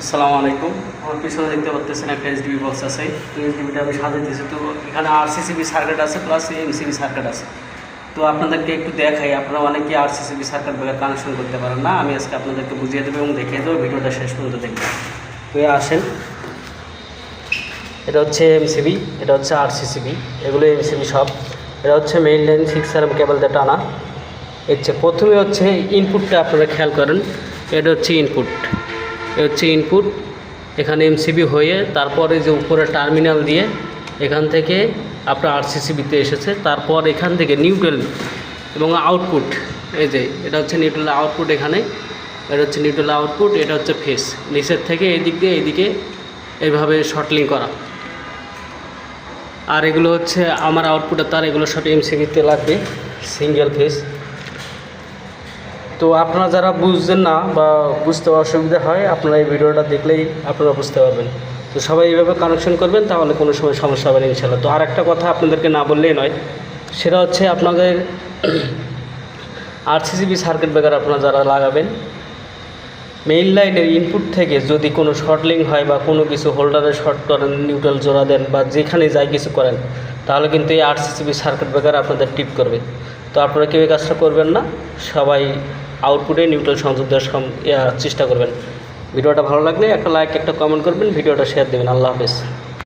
আসসালামু আলাইকুম। আমার পিছনে দেখতে পাচ্ছেন একটা এইচডিবি বক্স আছে। তো এইচডিবিটা আমি সাজাইতেছি। তো এখানে আরসিসিবি সার্কিট আছে প্লাস এমসিবি সার্কিট আছে। তো আপনাদেরকে একটু দেখাই, আপনারা অনেকে আরসিসিবি সার্কিট ব্রেকার কানেকশন করতে পারেন না। আমি আজকে আপনাদেরকে বুঝিয়ে দেবো এবং দেখিয়ে দেবো, ভিডিওটা শেষ পর্যন্ত দেখবেন। তো আসেন, এটা হচ্ছে এমসিবি, এটা হচ্ছে আরসিসিবি, এগুলো এমসিবি সব। এটা হচ্ছে মেইন লাইন 6 কেবল দিয়ে টানা। প্রথমে হচ্ছে ইনপুটটা আপনারা খেয়াল করেন। এটা হচ্ছে ইনপুট, এটা হচ্ছে ইনপুট। এখানে এমসিবি হয়ে তারপরে যে উপরে টার্মিনাল দিয়ে এখান থেকে আপনার আরসিসিবিতে এসেছে। তারপর এখান থেকে নিউট্রাল এবং আউটপুট, এই যে এটা হচ্ছে নিউট্রাল আউটপুট। এখানে এটা হচ্ছে নিউট্রাল আউটপুট, এটা হচ্ছে ফেস। নিচের থেকে এই দিক দিয়ে এইদিকে এইভাবে শর্টলিং করা। আর এগুলো হচ্ছে আমার আউটপুটের তার, এগুলো সব এমসিবিতে লাগবে, সিঙ্গেল ফেস। তো আপনারা যারা বুঝছেন না বা বুঝতে অসুবিধা হয়, আপনারা এই ভিডিওটা দেখলেই আপনারা বুঝতে পারবেন। তো সবাই এইভাবে কানেকশন করবেন, তাহলে কোনো সময় সমস্যা হবে না ইনশাল্লাহ। তো আর একটা কথা আপনাদেরকে না বললেই নয়, সেটা হচ্ছে আপনাদের আরসিসিবি সার্কিট ব্রেকার আপনারা যারা লাগাবেন, মেইন লাইনের ইনপুট থেকে যদি কোনো শর্টলিং হয় বা কোনো কিছু হোল্ডারে শর্ট করেন, নিউট্রাল জোড়া দেন বা যেখানে যাই কিছু করেন, তাহলে কিন্তু এই আরসিসিবি সার্কিট ব্রেকার আপনাদের টিপ করবে। তো আপনারা কেউ এই কাজটা করবেন না, সবাই আউটপুটে নিউট্রাল সংযোগ দেওয়ার চেষ্টা করবেন। ভিডিওটা ভালো লাগলে একটা লাইক, একটা কমেন্ট করবেন, ভিডিওটা শেয়ার দেবেন। আল্লাহ হাফেজ।